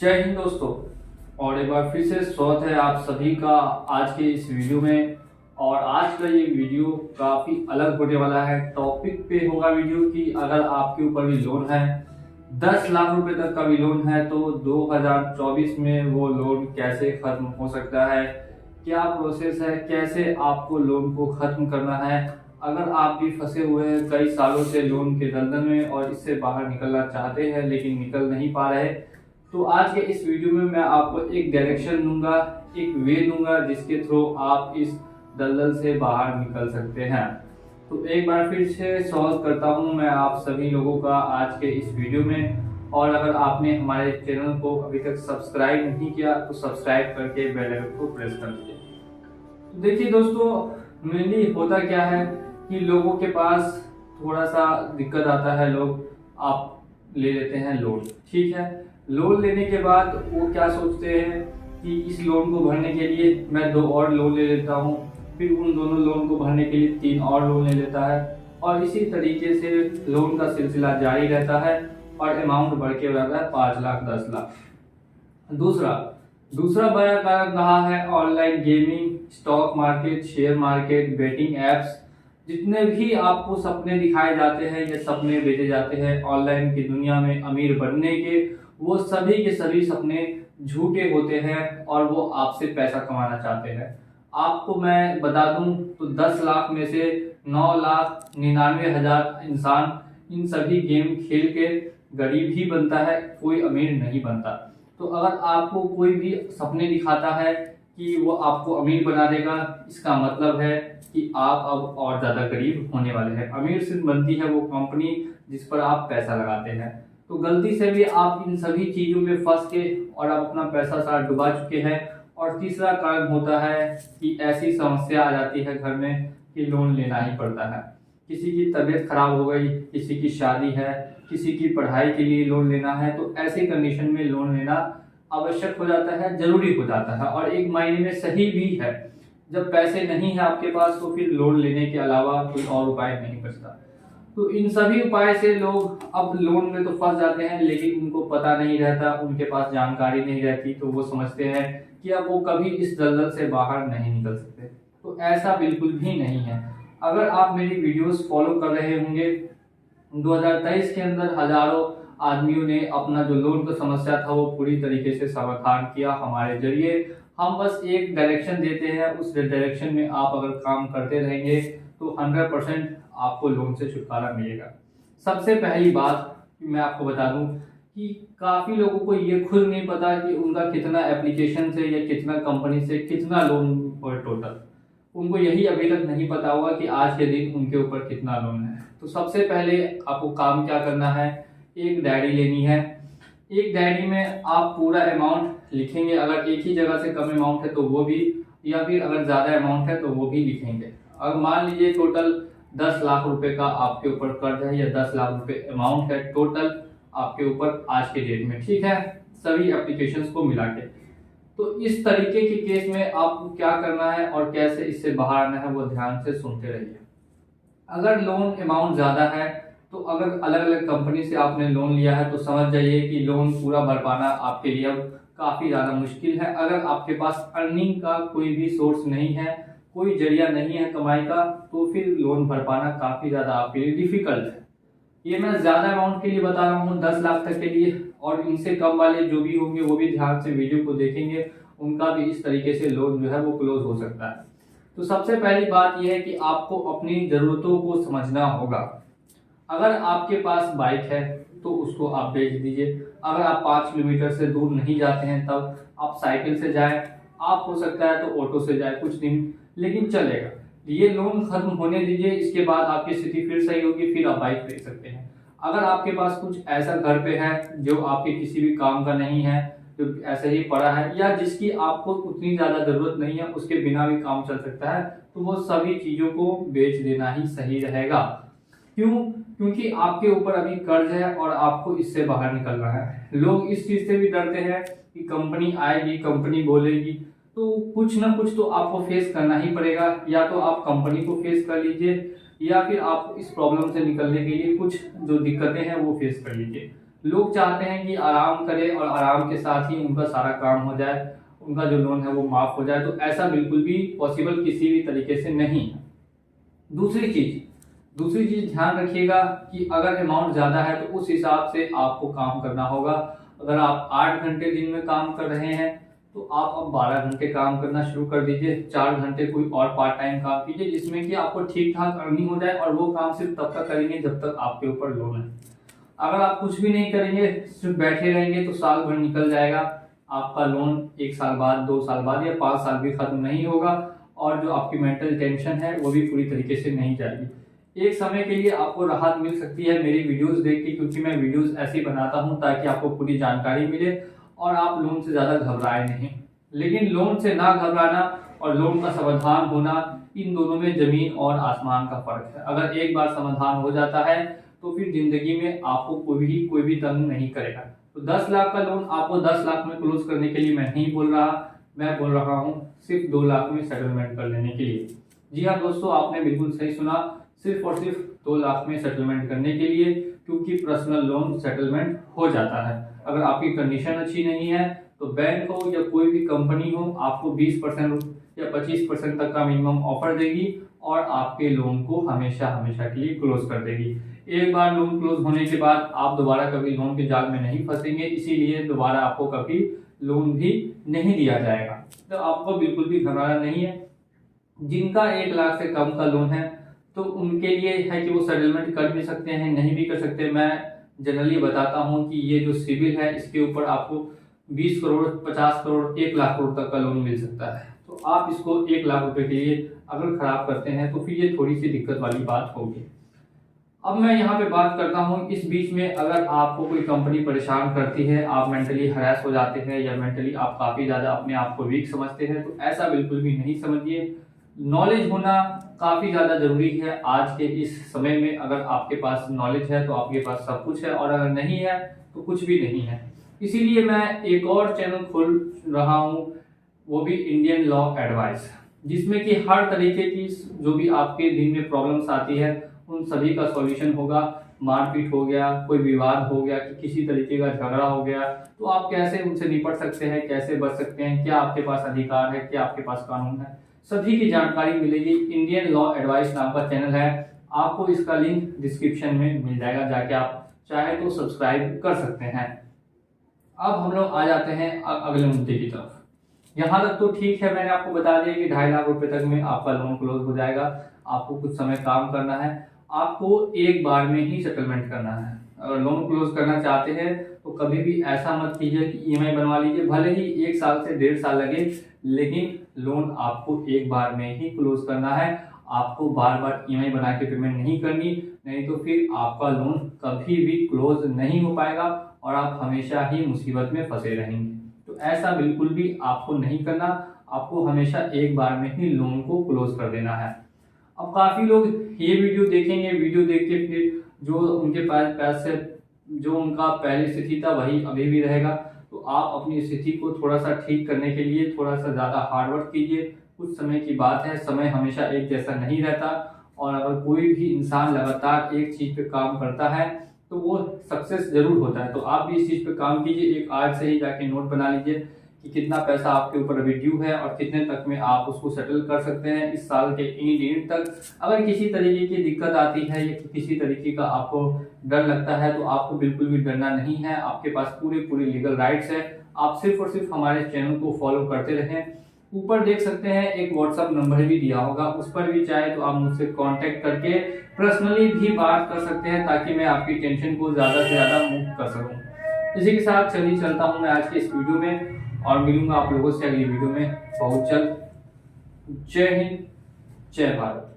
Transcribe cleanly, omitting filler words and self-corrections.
जय हिंद दोस्तों। और एक बार फिर से स्वागत है आप सभी का आज के इस वीडियो में। और आज का ये वीडियो काफ़ी अलग होने वाला है। टॉपिक पे होगा वीडियो कि अगर आपके ऊपर भी लोन है, 10 लाख रुपए तक का भी लोन है, तो 2024 में वो लोन कैसे खत्म हो सकता है, क्या प्रोसेस है, कैसे आपको लोन को खत्म करना है। अगर आप भी फंसे हुए हैं कई सालों से लोन के दलदल में और इससे बाहर निकलना चाहते हैं लेकिन निकल नहीं पा रहे, तो आज के इस वीडियो में मैं आपको एक डायरेक्शन दूंगा, एक वे दूंगा जिसके थ्रू आप इस दलदल से बाहर निकल सकते हैं। तो एक बार फिर से स्वागत करता हूं मैं आप सभी लोगों का आज के इस वीडियो में। और अगर आपने हमारे चैनल को अभी तक सब्सक्राइब नहीं किया तो सब्सक्राइब करके बेल आइकन को प्रेस कर दीजिए। तो देखिए दोस्तों, मेनली होता क्या है कि लोगों के पास थोड़ा सा दिक्कत आता है। लोग आप ले लेते हैं लोन, ठीक है। लोन लेने के बाद वो क्या सोचते हैं कि इस लोन को भरने के लिए मैं 2 और लोन ले लेता हूँ, फिर उन दोनों लोन को भरने के लिए 3 और लोन ले लेता है, और इसी तरीके से लोन का सिलसिला जारी रहता है और अमाउंट बढ़ के रहता है 5 लाख 10 लाख। दूसरा दूसरा बड़ा कारण रहा है online gaming, stock market, share market, betting apps. जितने भी आपको सपने दिखाए जाते हैं या सपने बेचे जाते हैं ऑनलाइन की दुनिया में अमीर बनने के, वो सभी के सभी सपने झूठे होते हैं और वो आपसे पैसा कमाना चाहते हैं। आपको मैं बता दूं तो 10 लाख में से 9,99,000 इंसान इन सभी गेम खेल के गरीब ही बनता है, कोई अमीर नहीं बनता। तो अगर आपको कोई भी सपने दिखाता है कि वो आपको अमीर बना देगा, इसका मतलब है कि आप अब और ज़्यादा गरीब होने वाले हैं। अमीर सिर्फ बनती है वो कंपनी जिस पर आप पैसा लगाते हैं। तो गलती से भी आप इन सभी चीज़ों में फंस के और आप अपना पैसा सारा डुबा चुके हैं। और तीसरा कारण होता है कि ऐसी समस्या आ जाती है घर में कि लोन लेना ही पड़ता है। किसी की तबीयत खराब हो गई, किसी की शादी है, किसी की पढ़ाई के लिए लोन लेना है, तो ऐसे कंडीशन में लोन लेना आवश्यक हो जाता है, जरूरी हो जाता है और एक मायने में सही भी है। जब पैसे नहीं है आपके पास तो फिर लोन लेने के अलावा कोई और उपाय नहीं बचता। तो इन सभी उपाय से लोग अब लोन में तो फंस जाते हैं, लेकिन उनको पता नहीं रहता, उनके पास जानकारी नहीं रहती, तो वो समझते हैं कि अब वो कभी इस दलदल से बाहर नहीं निकल सकते। तो ऐसा बिल्कुल भी नहीं है। अगर आप मेरी वीडियोस फॉलो कर रहे होंगे, 2023 के अंदर हजारों आदमियों ने अपना जो लोन का समस्या था वो पूरी तरीके से समाधान किया हमारे जरिए। हम बस एक डायरेक्शन देते हैं, उस डायरेक्शन में आप अगर काम करते रहेंगे तो 100% आपको लोन से छुटकारा मिलेगा। सबसे पहली बात मैं आपको बता दूं कि काफ़ी लोगों को ये खुद नहीं पता कि उनका कितना एप्लीकेशन से या कितना कंपनी से कितना लोन और टोटल, उनको यही अभी तक नहीं पता होगा कि आज के दिन उनके ऊपर कितना लोन है। तो सबसे पहले आपको काम क्या करना है, एक डायरी लेनी है। एक डायरी में आप पूरा अमाउंट लिखेंगे, अगर एक ही जगह से कम अमाउंट है तो वो भी, या फिर अगर ज़्यादा अमाउंट है तो वो भी लिखेंगे। अगर मान लीजिए टोटल 10 लाख रुपए का आपके ऊपर कर्ज है या 10 लाख रुपए अमाउंट है टोटल आपके ऊपर आज के डेट में, ठीक है, सभी एप्लीकेशंस को मिला के। तो इस तरीके के केस में आपको क्या करना है और कैसे इससे बाहर आना है वो ध्यान से सुनते रहिए। अगर लोन अमाउंट ज़्यादा है तो अगर अलग अलग कंपनी से आपने लोन लिया है तो समझ जाइए कि लोन पूरा भर पाना आपके लिए अब काफ़ी ज़्यादा मुश्किल है। अगर आपके पास अर्निंग का कोई भी सोर्स नहीं है, कोई जरिया नहीं है कमाई का, तो फिर लोन भर पाना काफ़ी ज़्यादा आपके लिए डिफिकल्ट है। ये मैं ज़्यादा अमाउंट के लिए बता रहा हूँ, 10 लाख तक के लिए, और इनसे कम वाले जो भी होंगे वो भी ध्यान से वीडियो को देखेंगे, उनका भी इस तरीके से लोन जो है वो क्लोज हो सकता है। तो सबसे पहली बात यह है कि आपको अपनी ज़रूरतों को समझना होगा। अगर आपके पास बाइक है तो उसको आप बेच दीजिए। अगर आप 5 किलोमीटर से दूर नहीं जाते हैं तब आप साइकिल से जाएं, आप हो सकता है तो ऑटो से जाएं कुछ दिन, लेकिन चलेगा। ये लोन खत्म होने दीजिए, इसके बाद आपकी स्थिति फिर सही होगी, फिर आप बाइक ले सकते हैं। अगर आपके पास कुछ ऐसा घर पे है जो आपके किसी भी काम का नहीं है, जो ऐसे ही पड़ा है, या जिसकी आपको उतनी ज़्यादा ज़रूरत नहीं है, उसके बिना भी काम चल सकता है, तो वो सभी चीज़ों को बेच देना ही सही रहेगा। क्यों? क्योंकि आपके ऊपर अभी कर्ज है और आपको इससे बाहर निकलना है। लोग इस चीज़ से भी डरते हैं कि कंपनी आएगी, कंपनी बोलेगी, तो कुछ ना कुछ तो आपको फेस करना ही पड़ेगा। या तो आप कंपनी को फेस कर लीजिए या फिर आप इस प्रॉब्लम से निकलने के लिए कुछ जो दिक्कतें हैं वो फेस कर लीजिए। लोग चाहते हैं कि आराम करें और आराम के साथ ही उनका सारा काम हो जाए, उनका जो लोन है वो माफ हो जाए। तो ऐसा बिल्कुल भी पॉसिबल किसी भी तरीके से नहीं है। दूसरी चीज ध्यान रखिएगा कि अगर अमाउंट ज़्यादा है तो उस हिसाब से आपको काम करना होगा। अगर आप 8 घंटे दिन में काम कर रहे हैं तो आप अब 12 घंटे काम करना शुरू कर दीजिए। 4 घंटे कोई और पार्ट टाइम काम कीजिए जिसमें कि आपको ठीक ठाक अर्निंग हो जाए, और वो काम सिर्फ तब तक करेंगे जब तक आपके ऊपर लोन है। अगर आप कुछ भी नहीं करेंगे, सिर्फ बैठे रहेंगे, तो साल भर निकल जाएगा, आपका लोन 1 साल बाद, 2 साल बाद या 5 साल भी खत्म नहीं होगा, और जो आपकी मेंटल टेंशन है वो भी पूरी तरीके से नहीं जाएगी। एक समय के लिए आपको राहत मिल सकती है मेरी वीडियोस देख के, क्योंकि मैं वीडियोस ऐसी बनाता हूं ताकि आपको पूरी जानकारी मिले और आप लोन से ज़्यादा घबराए नहीं। लेकिन लोन से ना घबराना और लोन का समाधान होना, इन दोनों में जमीन और आसमान का फर्क है। अगर एक बार समाधान हो जाता है तो फिर जिंदगी में आपको कोई भी तंग नहीं करेगा। तो 10 लाख का लोन आपको 10 लाख में क्लोज करने के लिए मैं नहीं बोल रहा, मैं बोल रहा हूँ सिर्फ 2 लाख में सेटलमेंट कर लेने के लिए। जी हाँ दोस्तों, आपने बिल्कुल सही सुना, सिर्फ और सिर्फ 2 लाख में सेटलमेंट करने के लिए, क्योंकि पर्सनल लोन सेटलमेंट हो जाता है। अगर आपकी कंडीशन अच्छी नहीं है तो बैंक हो या कोई भी कंपनी हो आपको 20% या 25% तक का मिनिमम ऑफर देगी और आपके लोन को हमेशा हमेशा के लिए क्लोज कर देगी। एक बार लोन क्लोज होने के बाद आप दोबारा कभी लोन के जाल में नहीं फंसेंगे, इसीलिए दोबारा आपको कभी लोन भी नहीं दिया जाएगा। तो आपको बिल्कुल भी घबराना नहीं है। जिनका 1 लाख से कम का लोन है तो उनके लिए है कि वो सेटलमेंट कर भी सकते हैं, नहीं भी कर सकते। मैं जनरली बताता हूं कि ये जो सिविल है इसके ऊपर आपको 20 करोड़, 50 करोड़, 1 लाख करोड़ तक का लोन मिल सकता है। तो आप इसको 1 लाख रुपए के लिए अगर खराब करते हैं तो फिर ये थोड़ी सी दिक्कत वाली बात होगी। अब मैं यहाँ पे बात करता हूँ, इस बीच में अगर आपको कोई कंपनी परेशान करती है, आप मेंटली हरास हो जाते हैं या मेंटली आप काफ़ी ज़्यादा अपने आप को वीक समझते हैं, तो ऐसा बिल्कुल भी नहीं समझिए। नॉलेज होना काफ़ी ज़्यादा ज़रूरी है आज के इस समय में। अगर आपके पास नॉलेज है तो आपके पास सब कुछ है, और अगर नहीं है तो कुछ भी नहीं है। इसीलिए मैं एक और चैनल खोल रहा हूँ, वो भी इंडियन लॉ एडवाइस, जिसमें कि हर तरीके की जो भी आपके दिन में प्रॉब्लम्स आती है उन सभी का सॉल्यूशन होगा। मारपीट हो गया, कोई विवाद हो गया, कि किसी तरीके का झगड़ा हो गया, तो आप कैसे उनसे निपट सकते हैं, कैसे बच सकते हैं, क्या आपके पास अधिकार है, क्या आपके पास कानून है, सभी की जानकारी मिलेगी। इंडियन लॉ एडवाइस नाम का चैनल है, आपको इसका लिंक डिस्क्रिप्शन में मिल जाएगा, जाके आप चाहे तो सब्सक्राइब कर सकते हैं। अब हम लोग आ जाते हैं अगले मुद्दे की तरफ। यहाँ तक तो ठीक है, मैंने आपको बता दिया कि 2.5 लाख रुपए तक में आपका लोन क्लोज हो जाएगा। आपको कुछ समय काम करना है, आपको एक बार में ही सेटलमेंट करना है। अगर लोन क्लोज करना चाहते हैं तो कभी भी ऐसा मत कीजिए कि ईएमआई बनवा लीजिए, भले ही 1 साल से 1.5 साल लगे, लेकिन लोन आपको एक बार में ही क्लोज करना है। आपको बार बार ईएमआई बना के पेमेंट नहीं करनी, नहीं तो फिर आपका लोन कभी भी क्लोज नहीं हो पाएगा और आप हमेशा ही मुसीबत में फंसे रहेंगे। तो ऐसा बिल्कुल भी आपको नहीं करना, आपको हमेशा एक बार में ही लोन को क्लोज कर देना है। अब काफ़ी लोग ये वीडियो देखेंगे, वीडियो देख के फिर जो उनके पास पैसे, जो उनका पहले स्थिति था वही अभी भी रहेगा। तो आप अपनी स्थिति को थोड़ा सा ठीक करने के लिए थोड़ा सा ज़्यादा हार्डवर्क कीजिए। कुछ समय की बात है, समय हमेशा एक जैसा नहीं रहता, और अगर कोई भी इंसान लगातार एक चीज़ पे काम करता है तो वो सक्सेस जरूर होता है। तो आप भी इस चीज़ पे काम कीजिए। एक आज से ही जाके नोट बना लीजिए कि कितना पैसा आपके ऊपर अभी ड्यू है और कितने तक में आप उसको सेटल कर सकते हैं इस साल के एंड तक। अगर किसी तरीके की दिक्कत आती है या किसी तरीके का आपको डर लगता है तो आपको बिल्कुल भी डरना नहीं है। आपके पास पूरे लीगल राइट्स है। आप सिर्फ और सिर्फ हमारे चैनल को फॉलो करते रहें। ऊपर देख सकते हैं एक व्हाट्सएप नंबर भी दिया होगा, उस पर भी चाहे तो आप मुझसे कांटेक्ट करके पर्सनली भी बात कर सकते हैं, ताकि मैं आपकी टेंशन को ज़्यादा से ज़्यादा मुक्त कर सकूं। इसी के साथ चलिए चलता हूं मैं आज के इस वीडियो में, और मिलूंगा आप लोगों से अगली वीडियो में बहुत जल्द। जय हिंद, जय भारत।